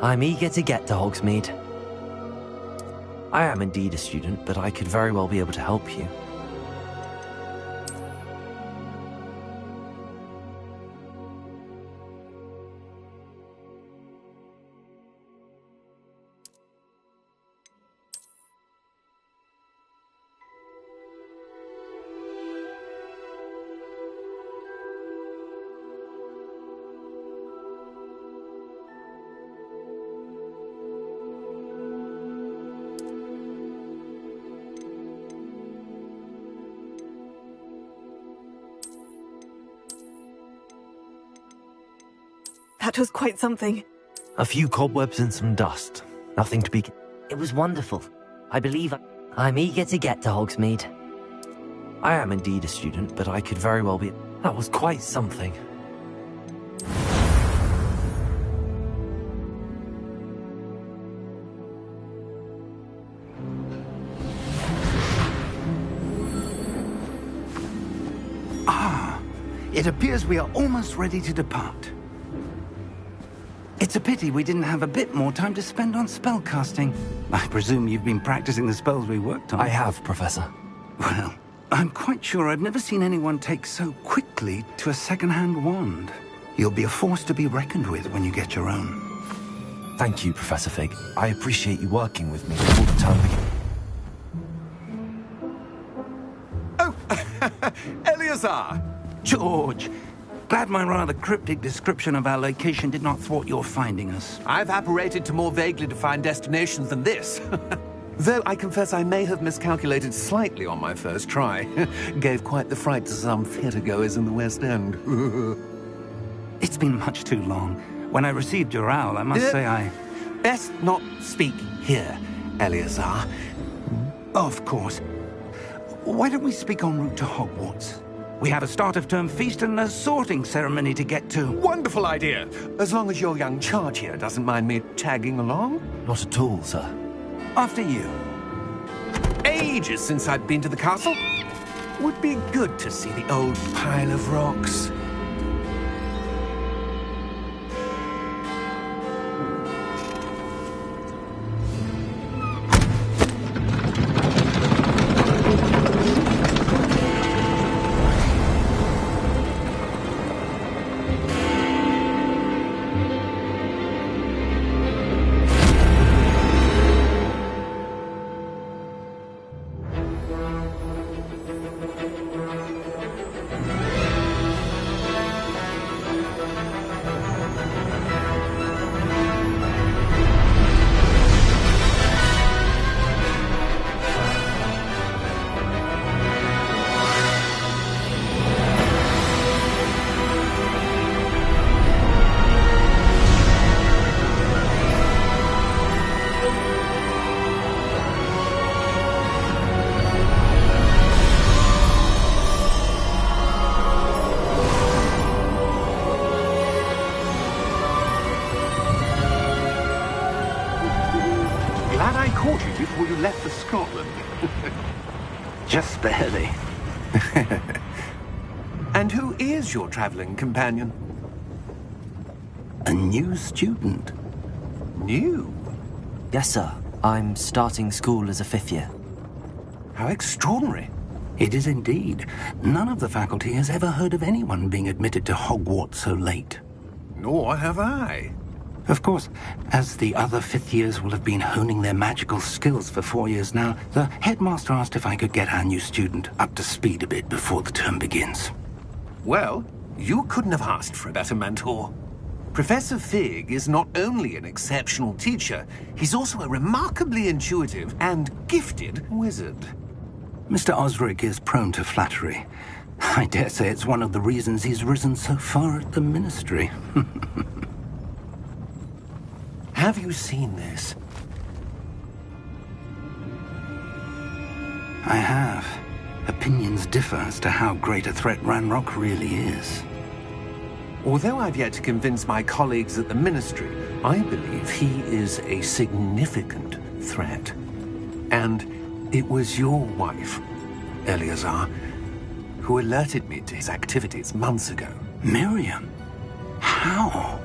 I'm eager to get to Hogsmeade. I am indeed a student, but I could very well be able to help you. That was quite something. A few cobwebs and some dust. Nothing to be... It was wonderful. I believe I'm eager to get to Hogsmeade. I am indeed a student, but I could very well be... That was quite something. It appears we are almost ready to depart. It's a pity we didn't have a bit more time to spend on spellcasting. I presume you've been practicing the spells we worked on. I have, Professor. Well, I'm quite sure I've never seen anyone take so quickly to a second-hand wand. You'll be a force to be reckoned with when you get your own. Thank you, Professor Fig. I appreciate you working with me all the time. Oh, Eleazar! George! Glad my rather cryptic description of our location did not thwart your finding us. I've apparated to more vaguely defined destinations than this. Though I confess I may have miscalculated slightly on my first try. Gave quite the fright to some theatre-goers in the West End. It's been much too long. When I received your owl, I must say I... Best not speak here, Eleazar. Of course. Why don't we speak en route to Hogwarts? We have a start-of-term feast and a sorting ceremony to get to. Wonderful idea! As long as your young charge here doesn't mind me tagging along. Not at all, sir. After you. Ages since I'd been to the castle. Would be good to see the old pile of rocks. Before you left for Scotland. Just barely. And who is your traveling companion? A new student. New? Yes, sir. I'm starting school as a 5th year. How extraordinary. It is indeed. None of the faculty has ever heard of anyone being admitted to Hogwarts so late. Nor have I. Of course, as the other 5th years will have been honing their magical skills for 4 years now, the headmaster asked if I could get our new student up to speed a bit before the term begins. Well, you couldn't have asked for a better mentor. Professor Fig is not only an exceptional teacher, he's also a remarkably intuitive and gifted wizard. Mr. Osric is prone to flattery. I dare say it's one of the reasons he's risen so far at the ministry. Have you seen this? I have. Opinions differ as to how great a threat Ranrock really is. Although I've yet to convince my colleagues at the Ministry, I believe he is a significant threat. And it was your wife, Eleazar, who alerted me to his activities months ago. Miriam? How?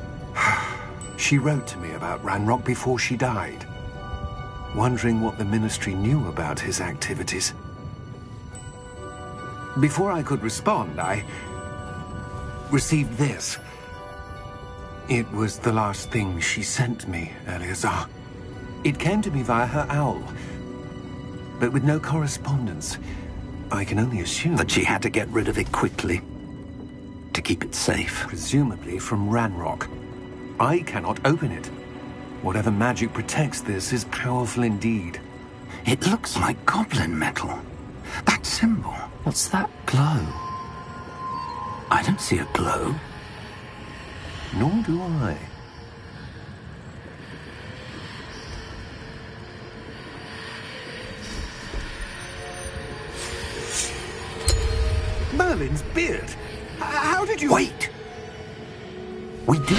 She wrote to me about Ranrock before she died, wondering what the Ministry knew about his activities. Before I could respond, I received this. It was the last thing she sent me, Eleazar. It came to me via her owl, but with no correspondence. I can only assume That she had to get rid of it quickly to keep it safe. presumably from Ranrock. I cannot open it. Whatever magic protects this is powerful indeed. It looks like goblin metal. That symbol. What's that glow? I don't see a glow. Nor do I. Merlin's beard! How did you... Wait! We do...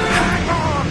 Hang on!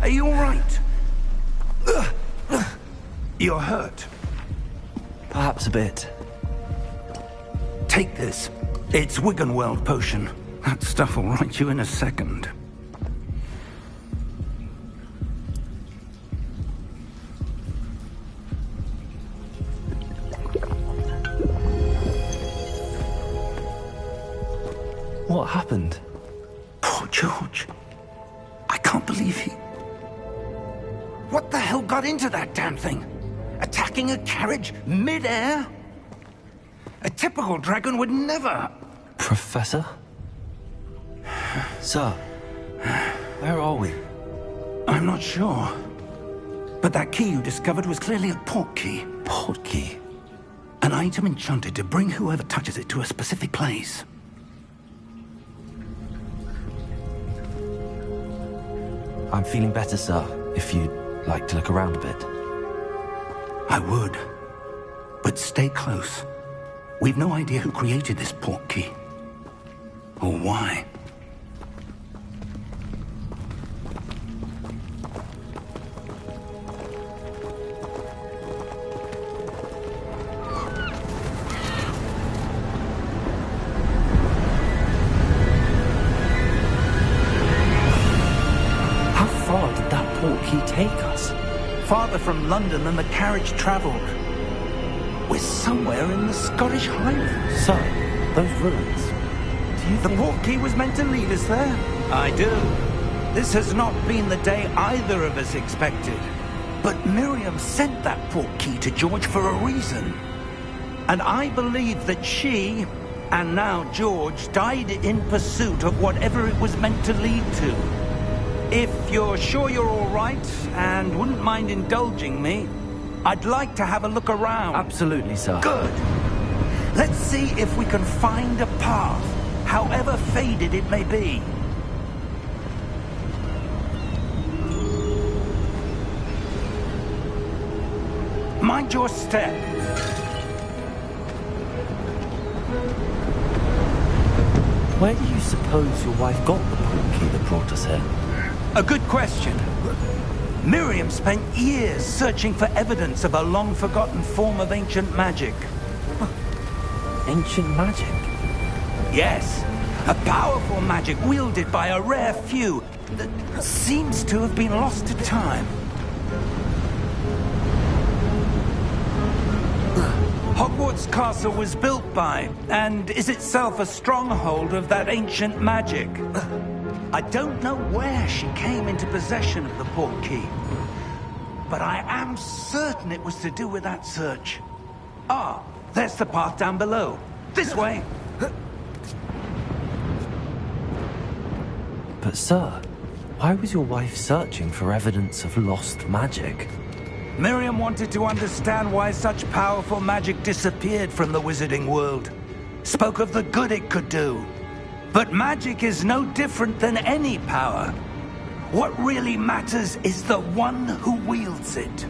Are you all right? You're hurt. Perhaps a bit. Take this. It's Wiggenweld potion. That stuff will right you in a second. What happened? Poor George. I can't believe he... What the hell got into that damn thing? Attacking a carriage mid-air? A typical dragon would never... Professor? Sir, where are we? I'm not sure. But that key you discovered was clearly a port key. Port key? An item enchanted to bring whoever touches it to a specific place. I'm feeling better, sir, if you'd like to look around a bit. I would. But stay close. We've no idea who created this port key. Or why. How far did that port key take us? Farther from London than the carriage travelled. We're somewhere in the Scottish Highlands. Sir, those ruins. Do you The think... port key was meant to lead us there? I do. This has not been the day either of us expected. But Miriam sent that port key to George for a reason. And I believe that she, and now George, died in pursuit of whatever it was meant to lead to. If you're sure you're all right, and wouldn't mind indulging me, I'd like to have a look around. Absolutely, sir. Good. Let's see if we can find a path, however faded it may be. Mind your step. Where do you suppose your wife got the port key that brought us here? A good question. Miriam spent years searching for evidence of a long-forgotten form of ancient magic. Ancient magic? Yes, a powerful magic wielded by a rare few that seems to have been lost to time. Hogwarts Castle was built by, and is itself a stronghold of that ancient magic. I don't know where she came into possession of the portkey, but I am certain it was to do with that search. Ah, there's the path down below. This way. But sir, why was your wife searching for evidence of lost magic? Miriam wanted to understand why such powerful magic disappeared from the wizarding world. Spoke of the good it could do. But magic is no different than any power. What really matters is the one who wields it.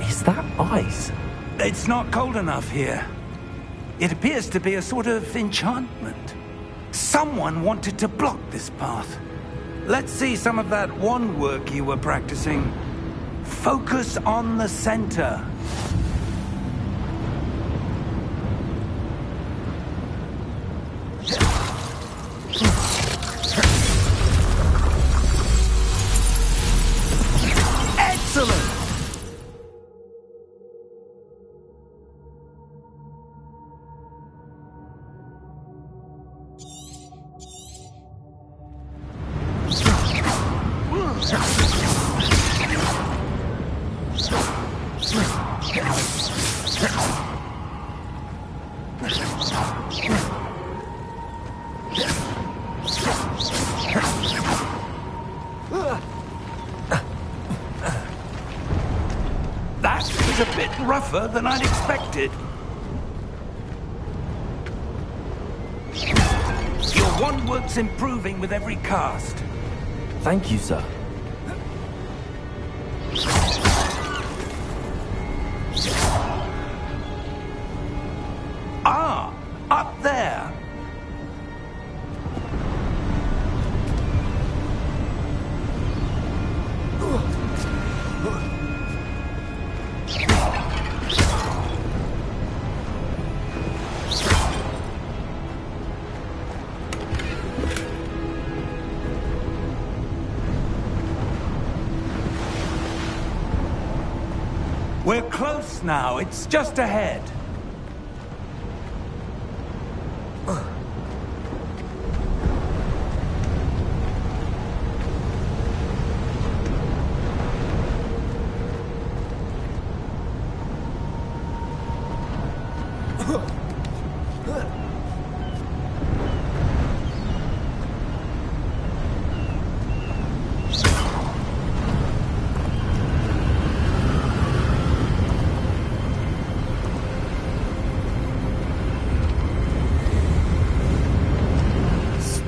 Is that ice? It's not cold enough here. It appears to be a sort of enchantment. Someone wanted to block this path. Let's see some of that wand work you were practicing. Focus on the center. Excellent! That was a bit rougher than I'd expected. Your wand work's improving with every cast. Thank you, sir. Ah, up there. We're close now. It's just ahead.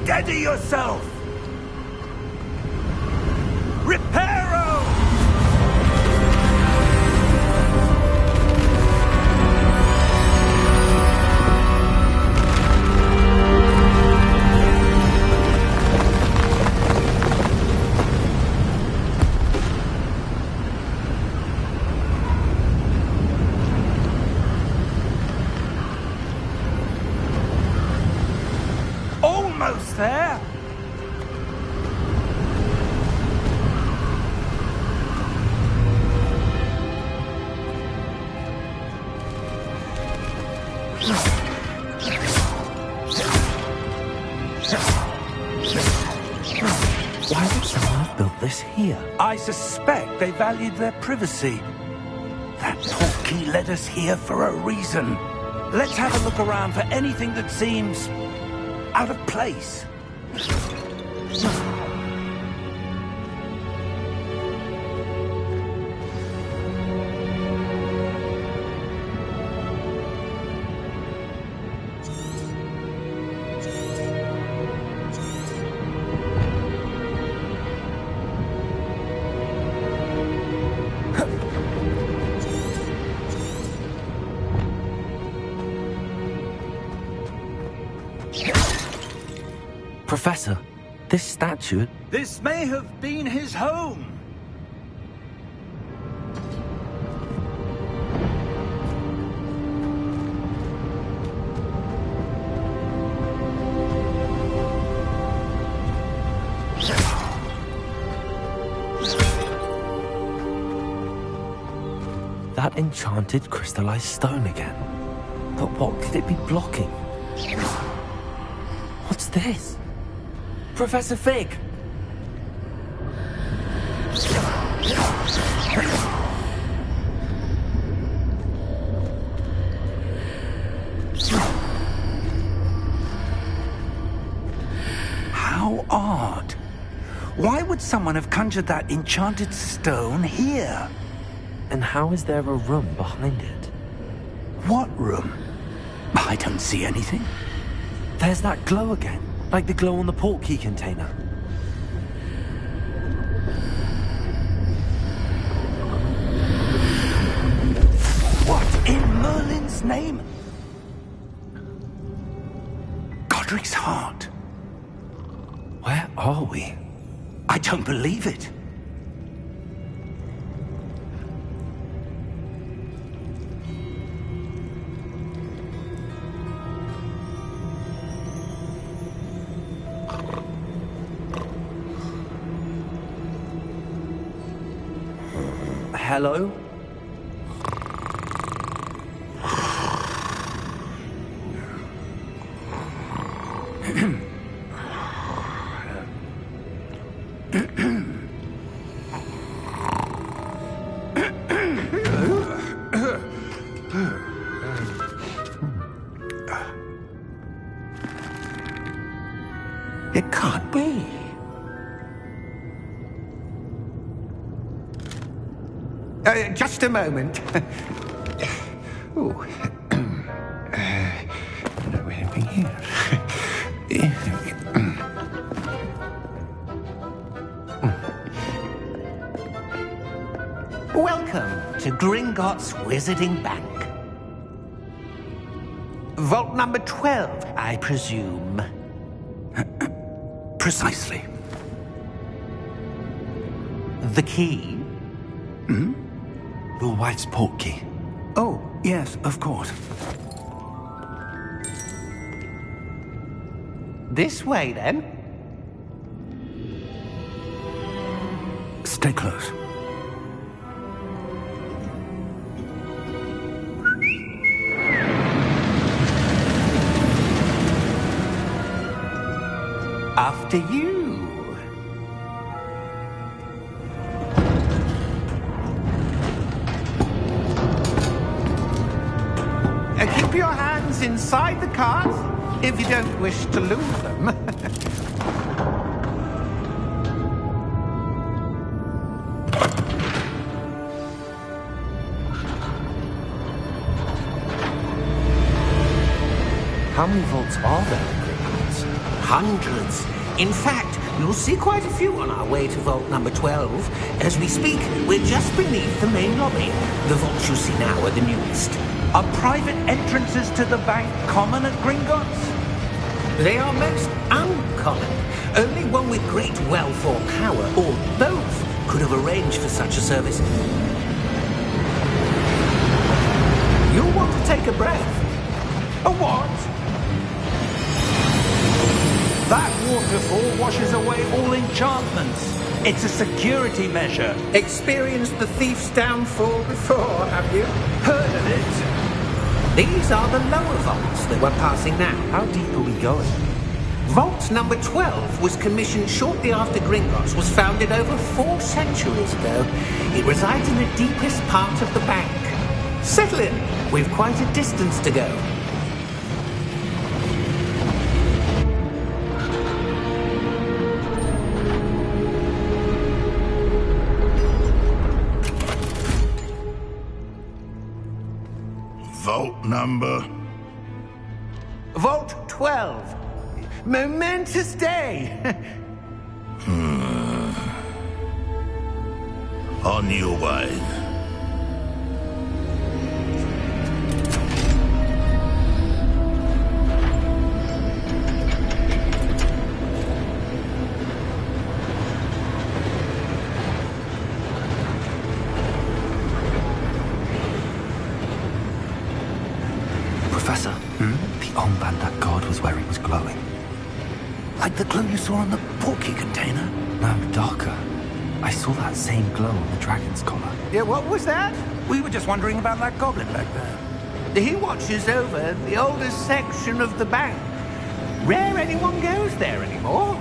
Steady yourself! Reparo! Almost there! Why would someone have built this here? I suspect they valued their privacy. That portkey led us here for a reason. Let's have a look around for anything that seems out of place. Professor, this statue... This may have been his home. That enchanted crystallized stone again. But what could it be blocking? What's this? Professor Fig! How odd. Why would someone have conjured that enchanted stone here? And how is there a room behind it? What room? I don't see anything. There's that glow again, like the glow on the portkey container. What in Merlin's name? Godric's heart. Where are we? I don't believe it. Hello? It can't be. Just a moment. Ooh. Anything here? Welcome to Gringotts Wizarding Bank. Vault number 12, I presume. Precisely. The key? Your wife's portkey. Oh, yes, of course. This way, then. Stay close. After you. Keep your hands inside the cart if you don't wish to lose them. How many vaults are there in Gringotts? Hundreds. In fact, you'll see quite a few on our way to vault number 12. As we speak, we're just beneath the main lobby. The vaults you see now are the newest. Are private entrances to the bank common at Gringotts? They are most uncommon. Only one with great wealth or power, or both, could have arranged for such a service. You'll want to take a breath. A what? That waterfall washes away all enchantments. It's a security measure. Experienced the thief's downfall before, have you? Heard of it? These are the lower vaults that we're passing now. How deep are we going? Vault number 12 was commissioned shortly after Gringotts was founded over 4 centuries ago. It resides in the deepest part of the bank. Settle in. We've quite a distance to go. Vault number? Vault 12. Momentous day. On your way. Professor, the armband that guard was wearing was glowing. Like the glow you saw on the portkey container? No, darker. I saw that same glow on the dragon's collar. Yeah, what was that? We were just wondering about that goblin back there. He watches over the oldest section of the bank. Rare anyone goes there anymore.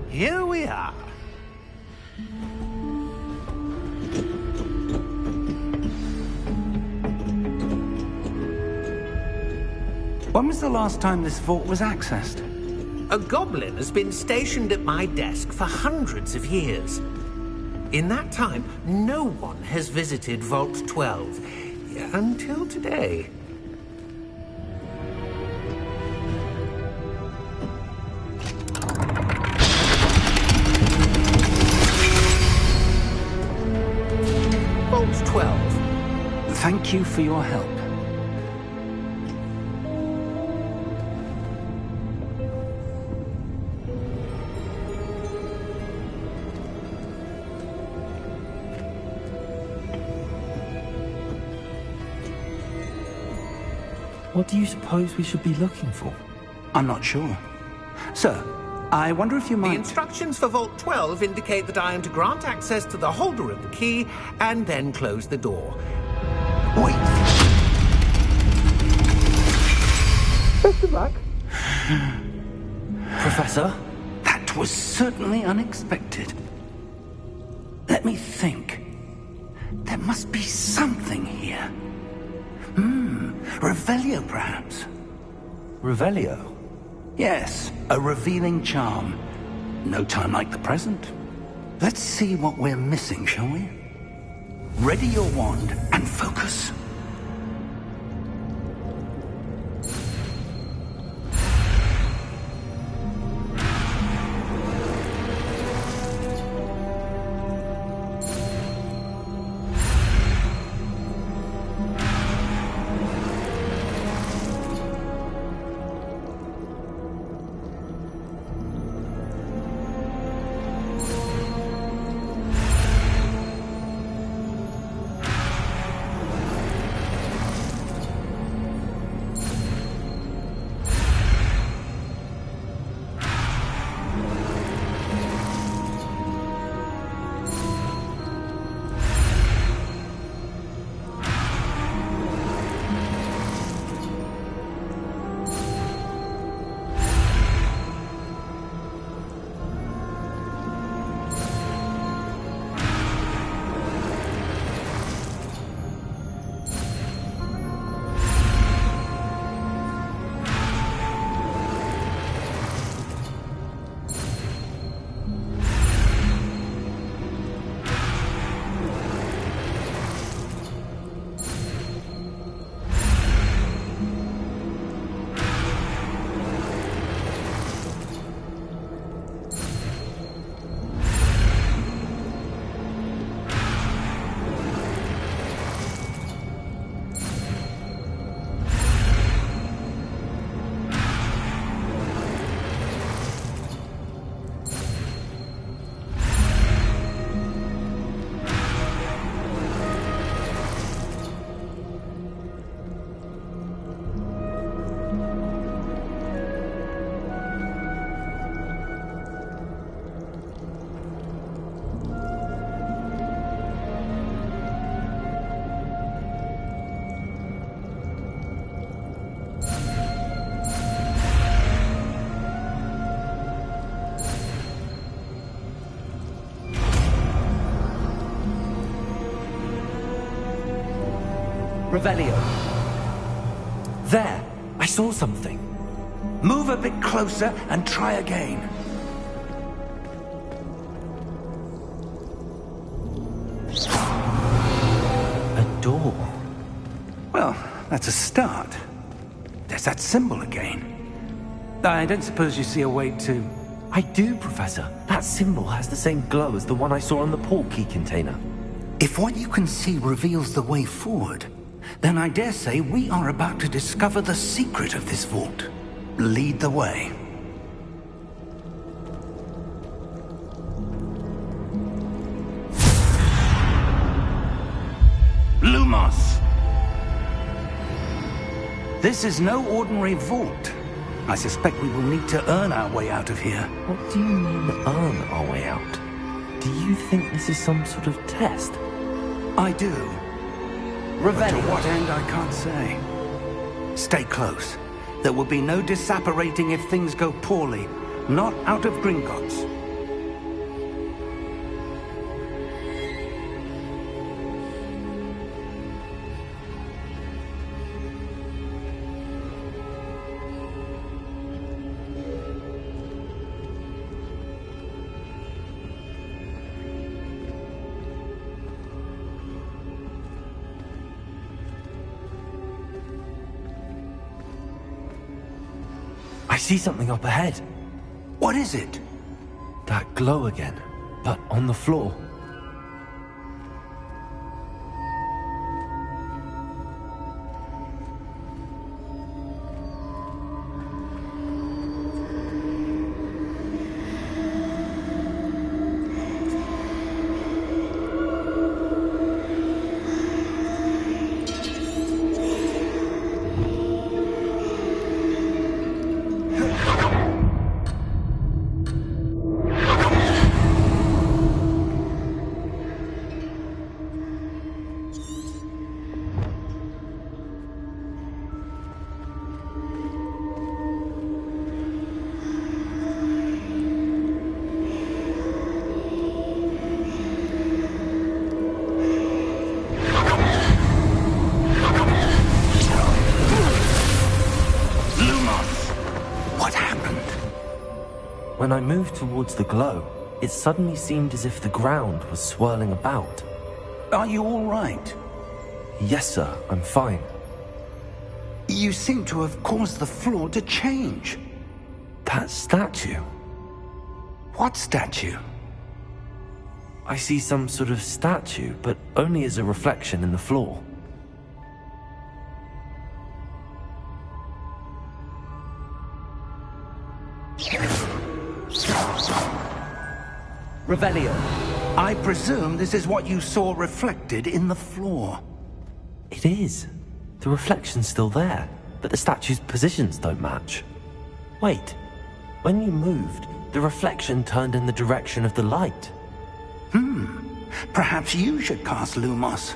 Here we are. When was the last time this vault was accessed? A goblin has been stationed at my desk for hundreds of years. In that time, no one has visited Vault 12. Until today. Vault 12. Thank you for your help. What do you suppose we should be looking for? I'm not sure. Sir, I wonder if you The might... instructions for Vault 12 indicate that I am to grant access to the holder of the key and then close the door. Wait! Best of luck. Professor? That was certainly unexpected. Let me think. There must be something here. Revelio, perhaps? Revelio? Yes, a revealing charm. No time like the present. Let's see what we're missing, shall we? Ready your wand and focus. Revelio. There! I saw something. Move a bit closer and try again. A door. Well, that's a start. There's that symbol again. I don't suppose you see a way to... I do, Professor. That symbol has the same glow as the one I saw on the port key container. If what you can see reveals the way forward, then I dare say we are about to discover the secret of this vault. Lead the way. Lumos! This is no ordinary vault. I suspect we will need to earn our way out of here. What do you mean, earn our way out? Do you think this is some sort of test? I do. But to what end, I can't say. Stay close. There will be no disapparating if things go poorly. Not out of Gringotts. I see something up ahead. What is it? That glow again, but on the floor. When I moved towards the glow, it suddenly seemed as if the ground was swirling about. Are you all right? Yes, sir, I'm fine. You seem to have caused the floor to change. That statue? What statue? I see some sort of statue, but only as a reflection in the floor. Revelio. I presume this is what you saw reflected in the floor. It is. The reflection's still there, but the statue's positions don't match. Wait, when you moved, the reflection turned in the direction of the light. Perhaps you should cast Lumos.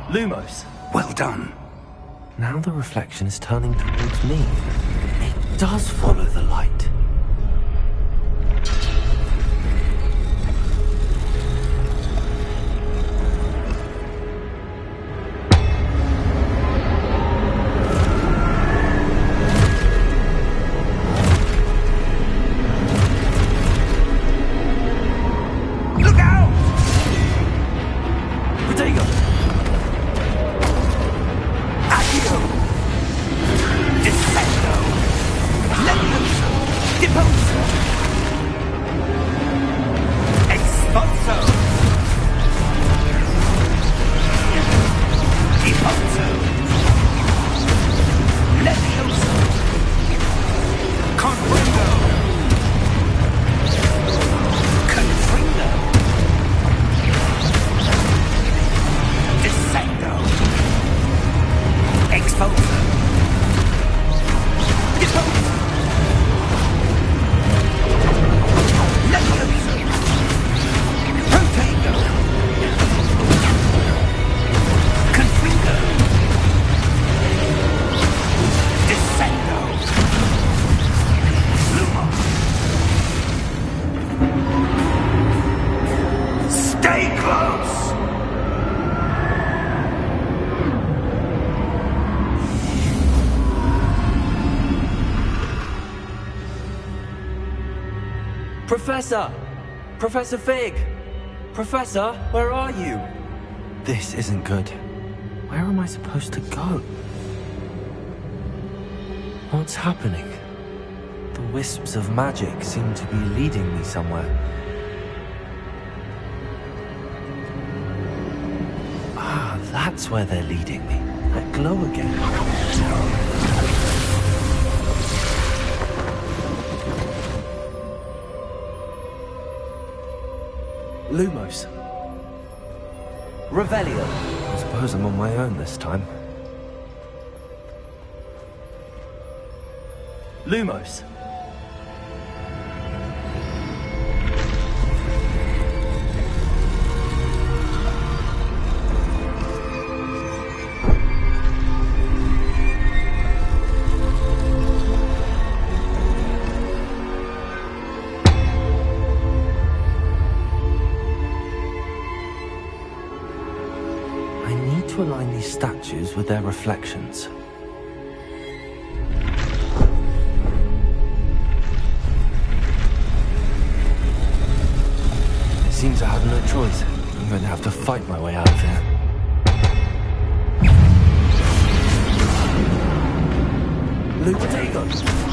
Lumos! Well done. Now the reflection is turning towards me. It does follow the light. Look out! Protego! Accio! Descendo! Levioso! Deposo! Expulso! Deposo! Levioso! Confringo! Confringo! Descendo! Expulso! Deposo! Levioso! Protego! Confringo! Descendo! Lumo! Stay close! Professor! Professor Fig! Professor, where are you? This isn't good. Where am I supposed to go? What's happening? The wisps of magic seem to be leading me somewhere. Ah, that's where they're leading me. That glow again. Lumos. Revelio. I suppose I'm on my own this time. Lumos. To align these statues with their reflections. It seems I have no choice. I'm going to have to fight my way out of here. Lutego!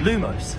Lumos.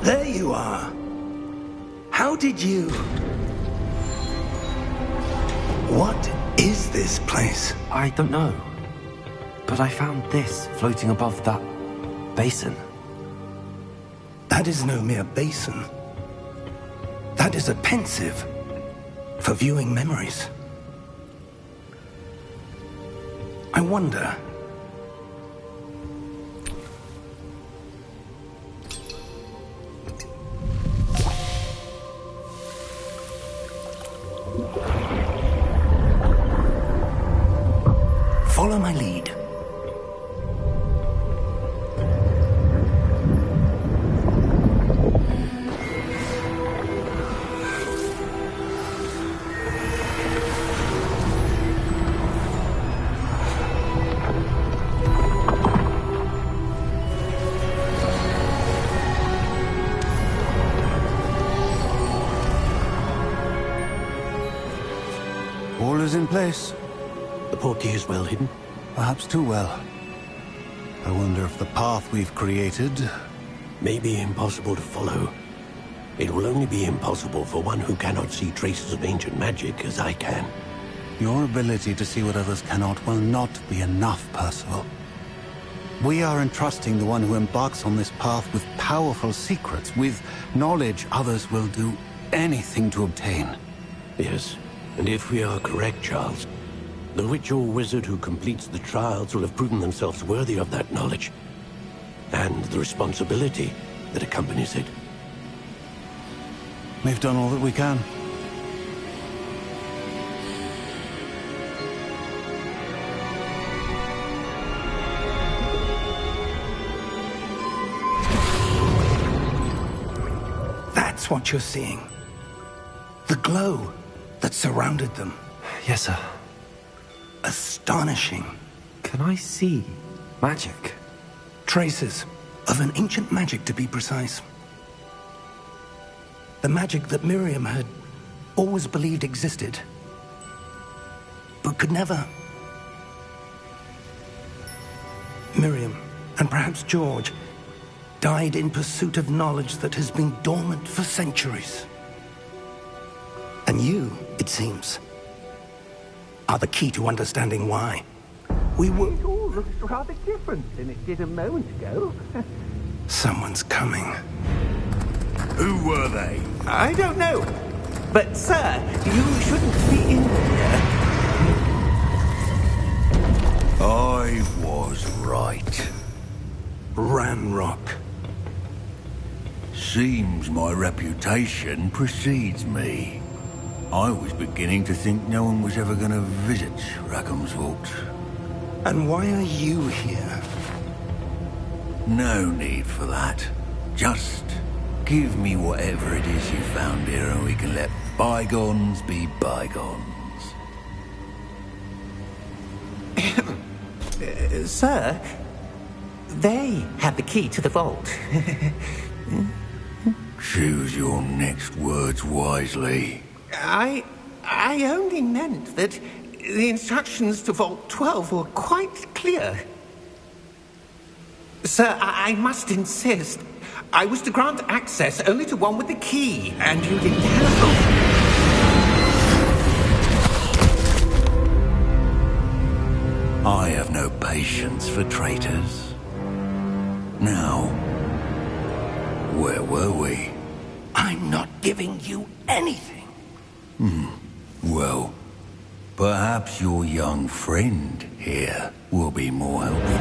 There you are. How did you... What is this place? I don't know. But I found this floating above that basin. That is no mere basin. That is a pensive for viewing memories. I wonder... Follow my lead. place. The portkey is well hidden? Perhaps too well. I wonder if the path we've created... may be impossible to follow. It will only be impossible for one who cannot see traces of ancient magic as I can. Your ability to see what others cannot will not be enough, Percival. We are entrusting the one who embarks on this path with powerful secrets, with knowledge others will do anything to obtain. Yes, and if we are correct, Charles, the witch or wizard who completes the trials will have proven themselves worthy of that knowledge, and the responsibility that accompanies it. We've done all that we can. That's what you're seeing. The glow that surrounded them. Yes, sir. Astonishing. Can I see magic? Traces of an ancient magic, to be precise. The magic that Miriam had always believed existed, but could never. Miriam, and perhaps George, died in pursuit of knowledge that has been dormant for centuries. And you, it seems, are the key to understanding why. We were... It all looks rather different than it did a moment ago. Someone's coming. Who were they? I don't know. But, sir, you shouldn't be in here. I was right. Ranrock. Seems my reputation precedes me. I was beginning to think no one was ever going to visit Rackham's Vault. And why are you here? No need for that. Just give me whatever it is you found here and we can let bygones be bygones. Sir, they had the key to the vault. Choose your next words wisely. I only meant that the instructions to Vault 12 were quite clear. Sir, I must insist. I was to grant access only to one with the key, and you didn't have... I have no patience for traitors. Now, where were we? I'm not giving you anything. Well, perhaps your young friend here will be more helpful.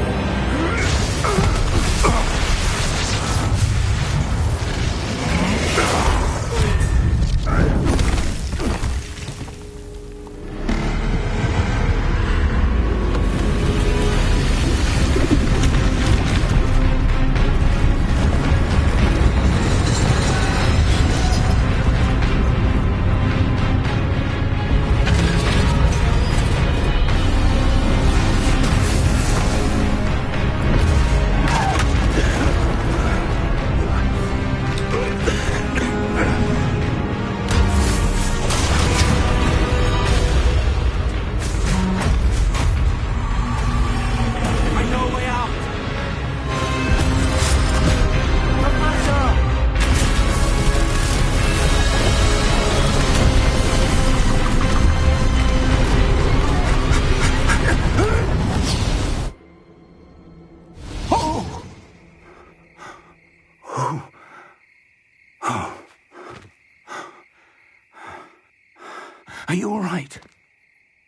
Are you all right?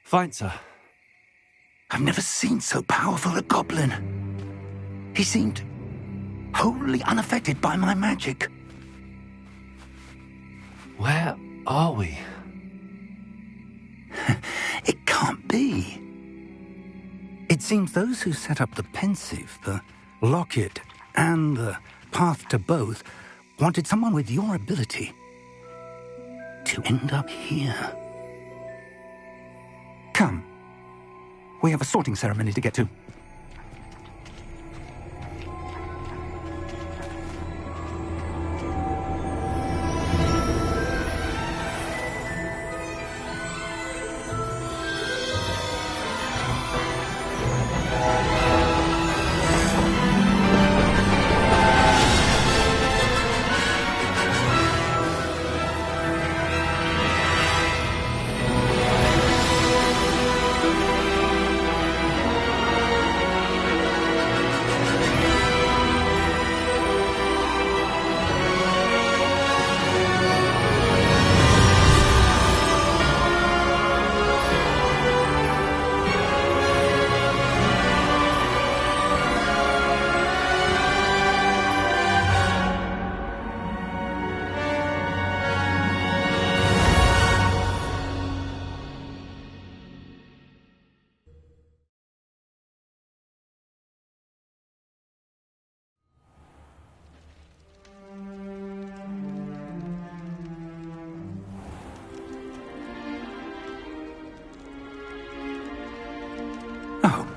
Fine, sir. I've never seen so powerful a goblin. He seemed wholly unaffected by my magic. Where are we? It can't be. It seems those who set up the pensive, the locket, and the path to both wanted someone with your ability to end up here. Come. We have a sorting ceremony to get to.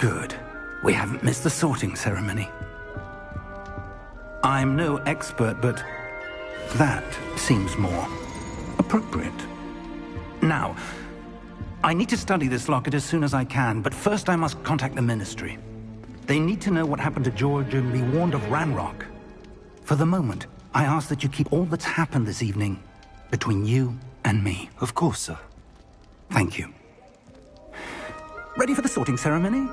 Good. We haven't missed the sorting ceremony. I'm no expert, but that seems more appropriate. Now, I need to study this locket as soon as I can, but first I must contact the Ministry. They need to know what happened to George and be warned of Ranrock. For the moment, I ask that you keep all that's happened this evening between you and me. Of course, sir. Thank you. Ready for the sorting ceremony?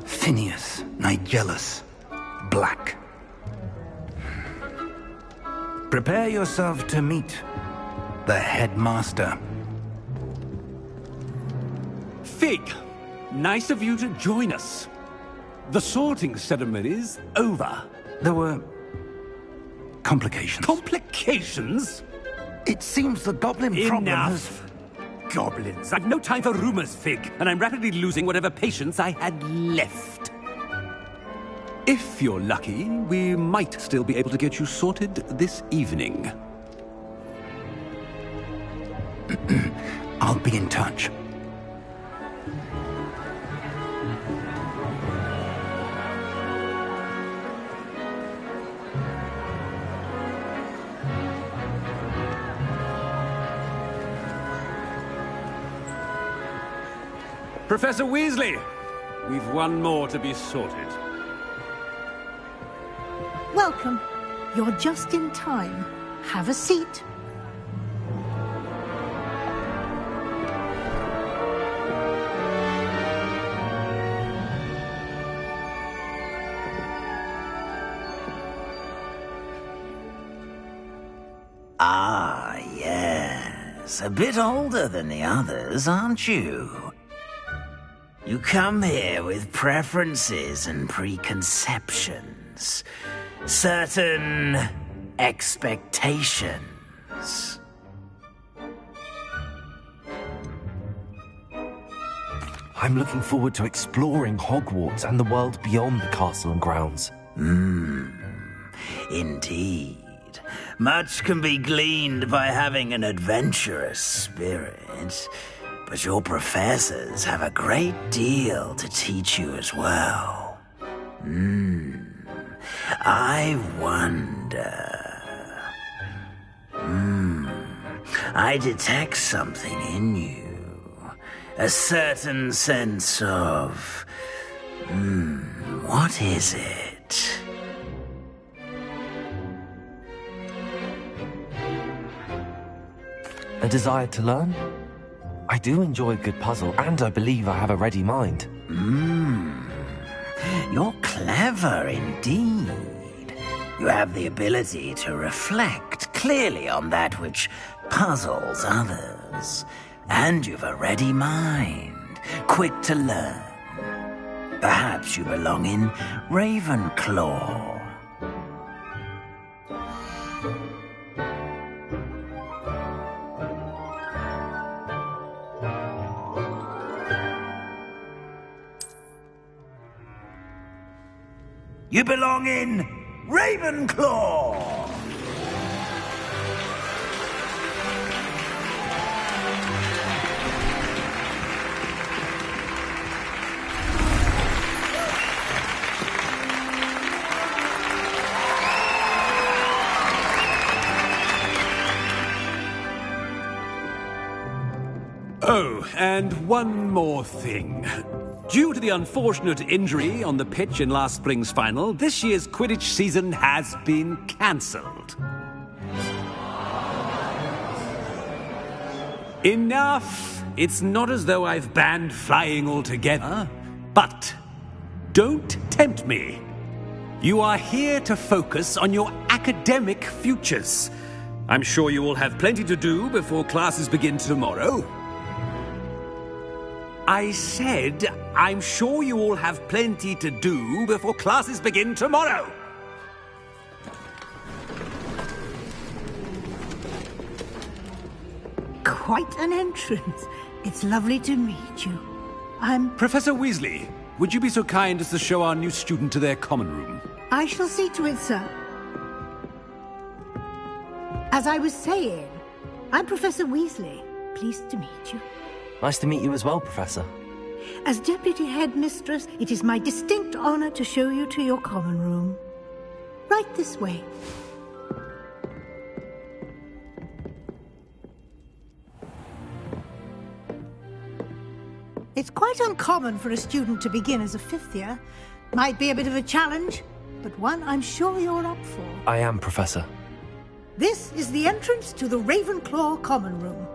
Phineas, Nigellus, Black. Prepare yourself to meet the headmaster. Fig, nice of you to join us. The sorting ceremony's over. There were complications. Complications? It seems the goblin problem has... Enough! Goblins. I've no time for rumors, Fig, and I'm rapidly losing whatever patience I had left. If you're lucky, we might still be able to get you sorted this evening. I'll be in touch. Professor Weasley, we've one more to be sorted. Welcome. You're just in time. Have a seat. Ah, yes. A bit older than the others, aren't you? You come here with preferences and preconceptions. Certain expectations. I'm looking forward to exploring Hogwarts and the world beyond the castle and grounds. Indeed. Much can be gleaned by having an adventurous spirit, but your professors have a great deal to teach you as well. I wonder... I detect something in you. A certain sense of... what is it? A desire to learn? I do enjoy a good puzzle, and I believe I have a ready mind. You're clever indeed. You have the ability to reflect clearly on that which puzzles others. And you've a ready mind, quick to learn. Perhaps you belong in Ravenclaw. You belong in Ravenclaw! Oh, and one more thing. Due to the unfortunate injury on the pitch in last spring's final, this year's Quidditch season has been cancelled. Enough! It's not as though I've banned flying altogether, but don't tempt me. You are here to focus on your academic futures. I'm sure you will have plenty to do before classes begin tomorrow. I said, I'm sure you all have plenty to do before classes begin tomorrow. quite an entrance. It's lovely to meet you. I'm... Professor Weasley, would you be so kind as to show our new student to their common room? I shall see to it, sir. As I was saying, I'm Professor Weasley. Pleased to meet you. Nice to meet you as well, Professor. As Deputy Headmistress, it is my distinct honor to show you to your common room. Right this way. It's quite uncommon for a student to begin as a fifth year. Might be a bit of a challenge, but one I'm sure you're up for. I am, Professor. This is the entrance to the Ravenclaw common room.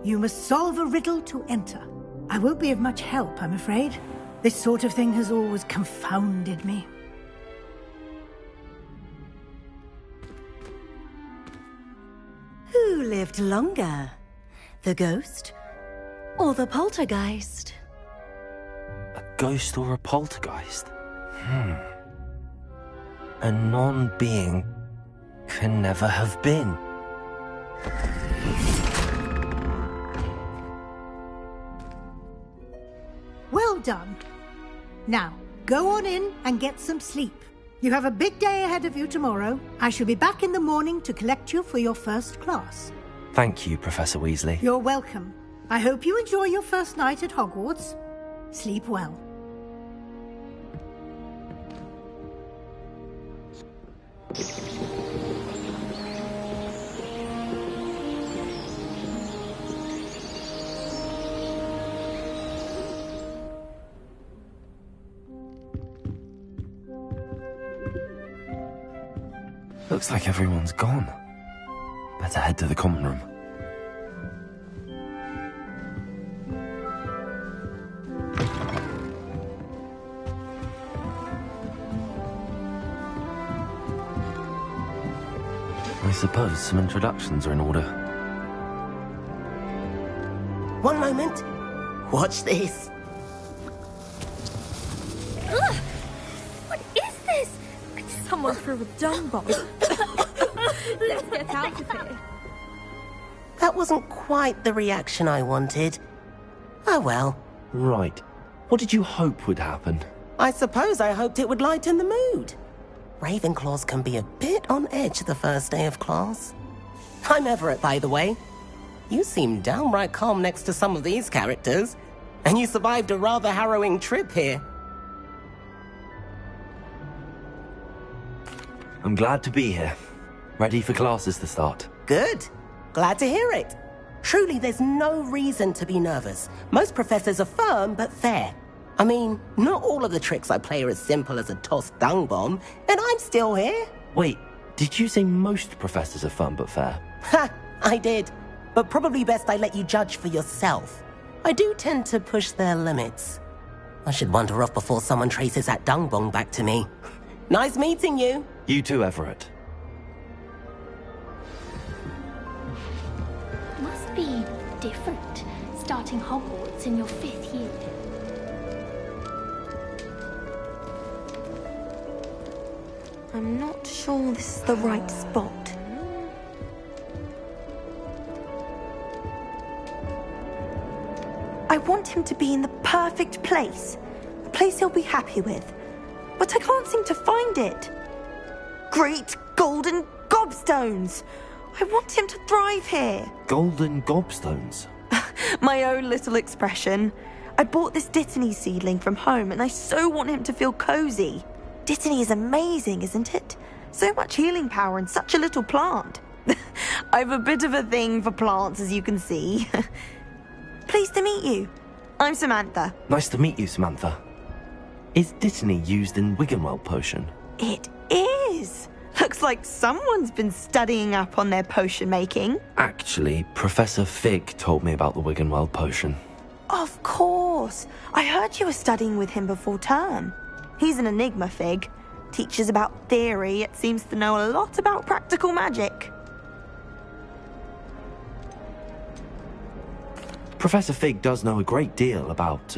You must solve a riddle to enter. I won't be of much help, I'm afraid. This sort of thing has always confounded me. Who lived longer? The ghost or the poltergeist? A ghost or a poltergeist? A non-being can never have been. Well done. Now, go on in and get some sleep. You have a big day ahead of you tomorrow. I shall be back in the morning to collect you for your first class. Thank you, Professor Weasley. You're welcome. I hope you enjoy your first night at Hogwarts. Sleep well. Looks like everyone's gone. Better head to the common room. I suppose some introductions are in order. One moment. Watch this. Ugh! What is this? Someone threw a dung bomb. Let's get out of here. That wasn't quite the reaction I wanted. Oh well. Right. What did you hope would happen? I suppose I hoped it would lighten the mood. Ravenclaws can be a bit on edge the first day of class. I'm Everett, by the way. You seem downright calm next to some of these characters, and you survived a rather harrowing trip here. I'm glad to be here. Ready for classes to start. Good. Glad to hear it. Truly, there's no reason to be nervous. Most professors are firm but fair. I mean, not all of the tricks I play are as simple as a tossed dung bomb, and I'm still here. Wait, did you say most professors are fun but fair? Ha! I did. But probably best I let you judge for yourself. I do tend to push their limits. I should wander off before someone traces that dung bomb back to me. Nice meeting you. You too, Everett. Must be different, starting Hogwarts in your 5th year. I'm not sure this is the right spot. I want him to be in the perfect place. A place he'll be happy with. But I can't seem to find it. Great golden gobstones! I want him to thrive here. Golden gobstones? My own little expression. I bought this Dittany seedling from home and I so want him to feel cozy. Dittany is amazing, isn't it? So much healing power in such a little plant. I've a bit of a thing for plants, as you can see. Pleased to meet you. I'm Samantha. Nice to meet you, Samantha. Is Dittany used in Wiggenweld potion? It is. Looks like someone's been studying up on their potion making. Actually, Professor Fig told me about the Wiggenweld potion. Of course. I heard you were studying with him before term. He's an enigma, Fig. Teaches about theory, yet seems to know a lot about practical magic. Professor Fig does know a great deal about,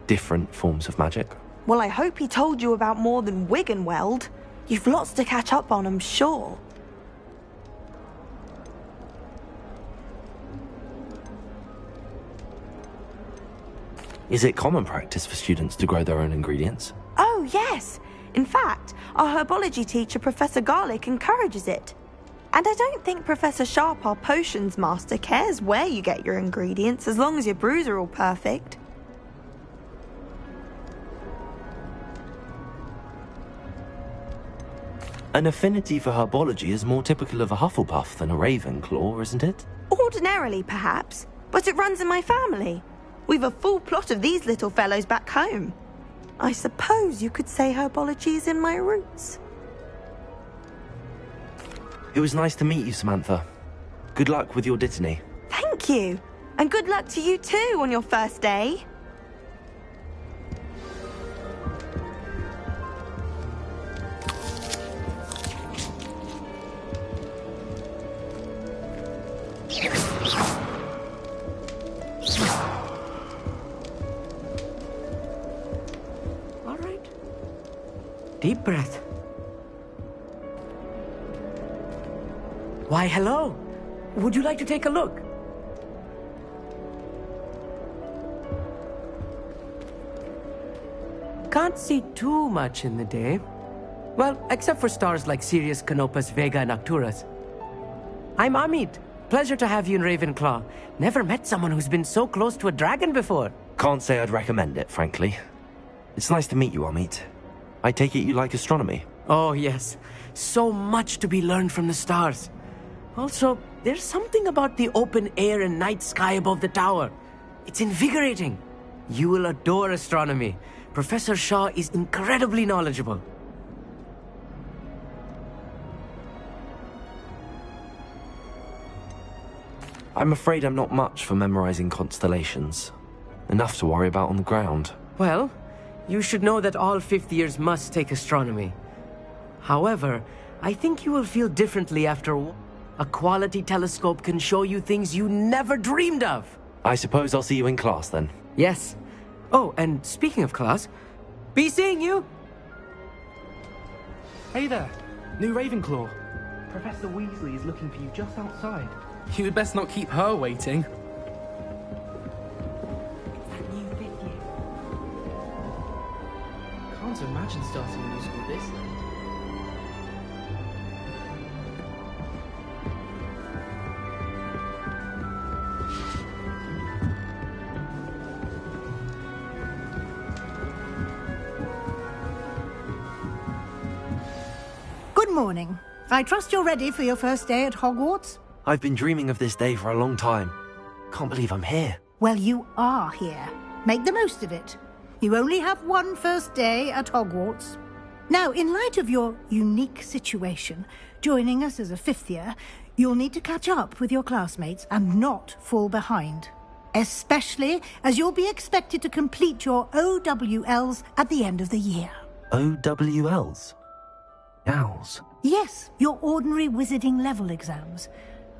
different forms of magic. Well, I hope he told you about more than Wiggenweld. You've lots to catch up on, I'm sure. Is it common practice for students to grow their own ingredients? Oh, yes. In fact, our herbology teacher, Professor Garlick, encourages it. And I don't think Professor Sharp, our potions master, cares where you get your ingredients as long as your brews are all perfect. An affinity for herbology is more typical of a Hufflepuff than a Ravenclaw, isn't it? Ordinarily, perhaps, but it runs in my family. We've a full plot of these little fellows back home. I suppose you could say herbology is in my roots. It was nice to meet you, Samantha. Good luck with your Dittany. Thank you. And good luck to you too on your first day. All right. Deep breath. Why, hello. Would you like to take a look? Can't see too much in the day. Well, except for stars like Sirius, Canopus, Vega, and Arcturus. I'm Amit. Pleasure to have you in Ravenclaw. Never met someone who's been so close to a dragon before. Can't say I'd recommend it, frankly. It's nice to meet you, Amit. I take it you like astronomy? Oh, yes. So much to be learned from the stars. Also, there's something about the open air and night sky above the tower. It's invigorating. You will adore astronomy. Professor Shaw is incredibly knowledgeable. I'm afraid I'm not much for memorizing constellations. Enough to worry about on the ground. Well, you should know that all fifth years must take astronomy. However, I think you will feel differently after a quality telescope can show you things you never dreamed of. I suppose I'll see you in class then. Yes. Oh, and speaking of class, be seeing you! Hey there, new Ravenclaw. Professor Weasley is looking for you just outside. You'd best not keep her waiting. Can't imagine starting a musical this late. Good morning. I trust you're ready for your first day at Hogwarts? I've been dreaming of this day for a long time. Can't believe I'm here. Well, you are here. Make the most of it. You only have one first day at Hogwarts. Now, in light of your unique situation, joining us as a fifth year, you'll need to catch up with your classmates and not fall behind. Especially as you'll be expected to complete your OWLs at the end of the year. OWLs? Owls? Yes, your ordinary wizarding level exams.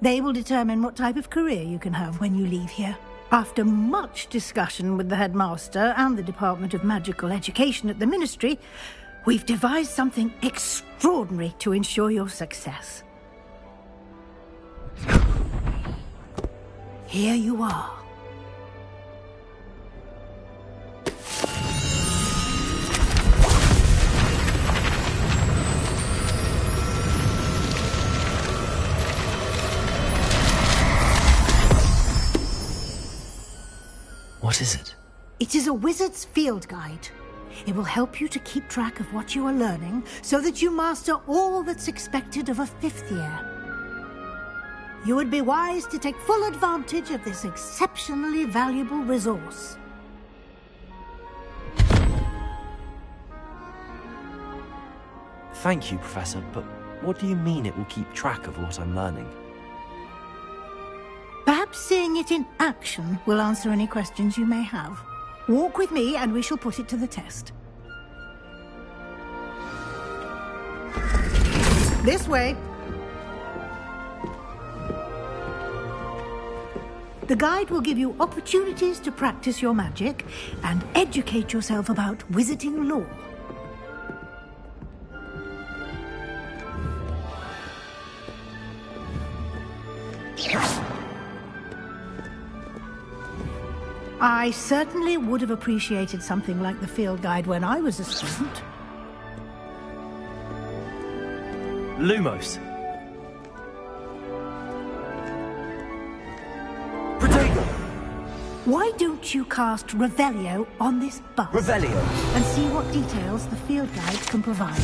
They will determine what type of career you can have when you leave here. After much discussion with the headmaster and the Department of Magical Education at the Ministry, we've devised something extraordinary to ensure your success. Here you are. What is it? It is a wizard's field guide. It will help you to keep track of what you are learning so that you master all that's expected of a fifth year. You would be wise to take full advantage of this exceptionally valuable resource. Thank you, Professor, but what do you mean it will keep track of what I'm learning? Perhaps seeing it in action will answer any questions you may have. Walk with me and we shall put it to the test. This way. The guide will give you opportunities to practice your magic and educate yourself about wizarding lore. I certainly would have appreciated something like the field guide when I was a student. Lumos. Protego! Why don't you cast Revelio on this bus? Revelio. And see what details the field guide can provide.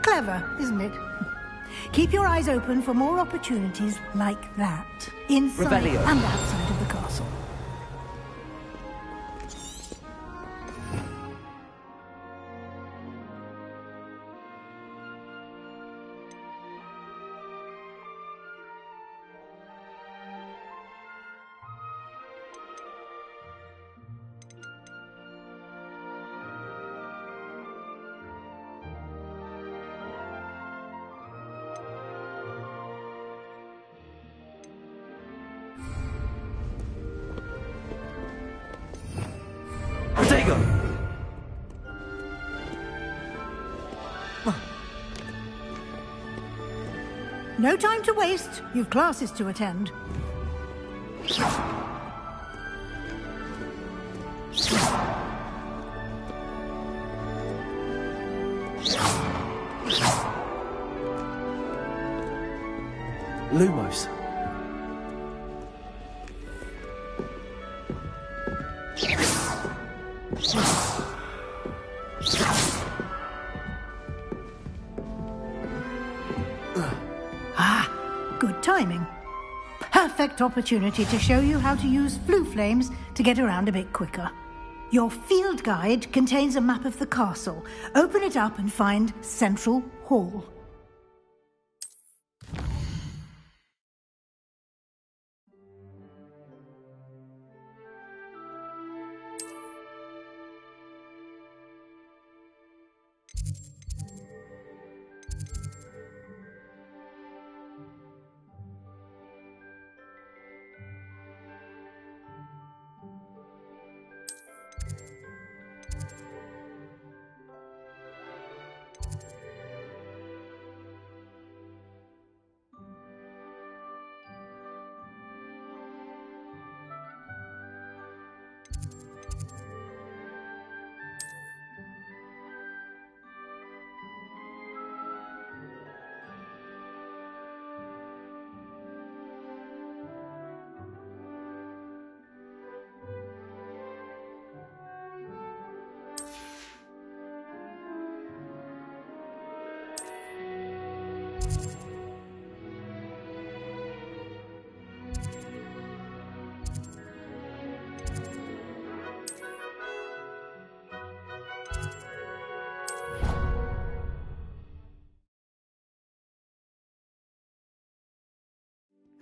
Clever, isn't it? Keep your eyes open for more opportunities like that, inside Revelio. and outside of the castle. Protego! No time to waste. You've classes to attend. Lumos. Good timing. Perfect opportunity to show you how to use flue flames to get around a bit quicker. Your field guide contains a map of the castle. Open it up and find Central Hall.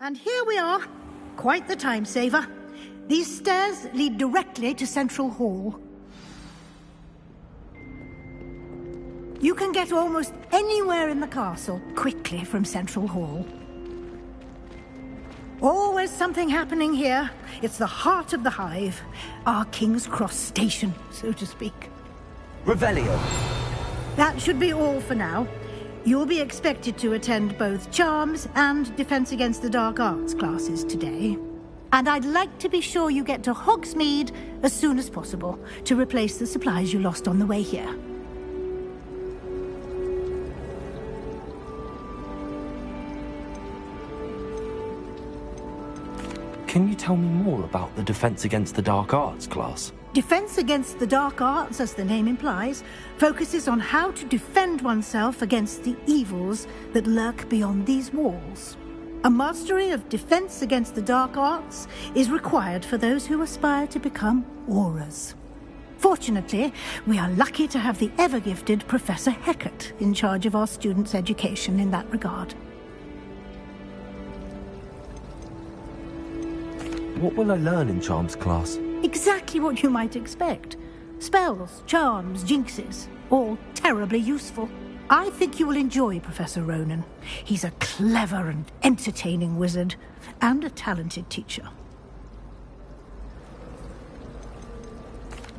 And here we are. Quite the time saver. These stairs lead directly to Central Hall. You can get almost anywhere in the castle quickly from Central Hall. Always something happening here. It's the heart of the hive. Our King's Cross station, so to speak. Revelio. That should be all for now. You'll be expected to attend both Charms and Defense Against the Dark Arts classes today. And I'd like to be sure you get to Hogsmeade as soon as possible to replace the supplies you lost on the way here. Can you tell me more about the Defense Against the Dark Arts class? Defense Against the Dark Arts, as the name implies, focuses on how to defend oneself against the evils that lurk beyond these walls. A mastery of Defense Against the Dark Arts is required for those who aspire to become Aurors. Fortunately, we are lucky to have the ever-gifted Professor Hecat in charge of our students' education in that regard. What will I learn in Charms class? Exactly what you might expect. Spells, charms, jinxes, all terribly useful. I think you will enjoy Professor Ronan. He's a clever and entertaining wizard, and a talented teacher.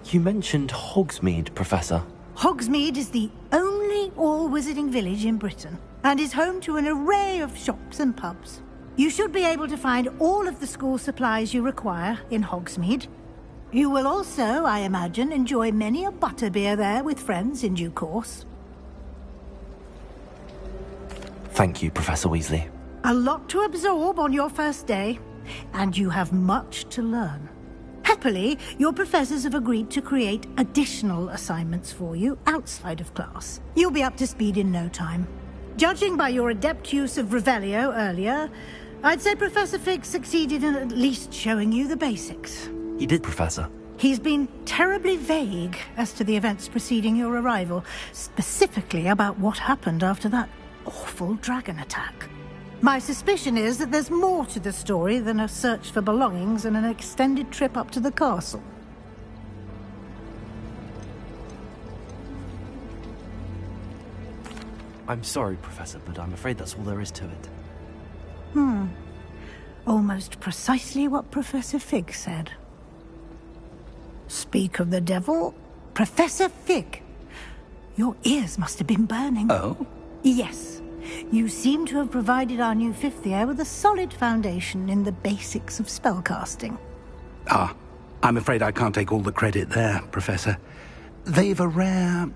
You mentioned Hogsmeade, Professor. Hogsmeade is the only all-wizarding village in Britain, and is home to an array of shops and pubs. You should be able to find all of the school supplies you require in Hogsmeade. You will also, I imagine, enjoy many a butterbeer there with friends in due course. Thank you, Professor Weasley. A lot to absorb on your first day, and you have much to learn. Happily, your professors have agreed to create additional assignments for you outside of class. You'll be up to speed in no time. Judging by your adept use of Revelio earlier, I'd say Professor Fig succeeded in at least showing you the basics. He did, Professor. He's been terribly vague as to the events preceding your arrival, specifically about what happened after that awful dragon attack. My suspicion is that there's more to the story than a search for belongings and an extended trip up to the castle. I'm sorry, Professor, but I'm afraid that's all there is to it. Almost precisely what Professor Fig said. Speak of the devil, Professor Fig. Your ears must have been burning. Oh? Yes. You seem to have provided our new fifth year with a solid foundation in the basics of spellcasting. Ah, I'm afraid I can't take all the credit there, Professor. They've a rare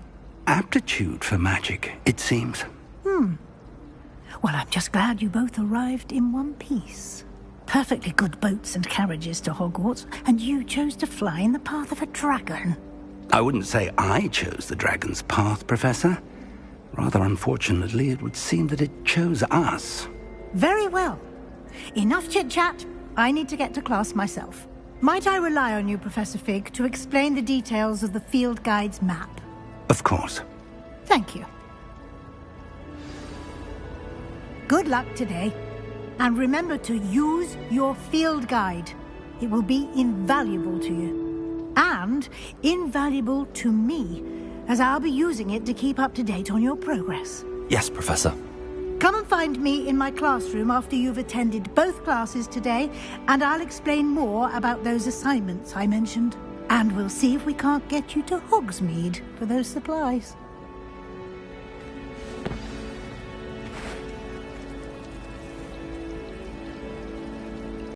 aptitude for magic, it seems. Well, I'm just glad you both arrived in one piece. Perfectly good boats and carriages to Hogwarts, and you chose to fly in the path of a dragon. I wouldn't say I chose the dragon's path, Professor. Rather unfortunately, it would seem that it chose us. Very well. Enough chit-chat. I need to get to class myself. Might I rely on you, Professor Fig, to explain the details of the field guide's map? Of course. Thank you. Good luck today. And remember to use your field guide. It will be invaluable to you. And invaluable to me, as I'll be using it to keep up to date on your progress. Yes, Professor. Come and find me in my classroom after you've attended both classes today, and I'll explain more about those assignments I mentioned. And we'll see if we can't get you to Hogsmeade for those supplies.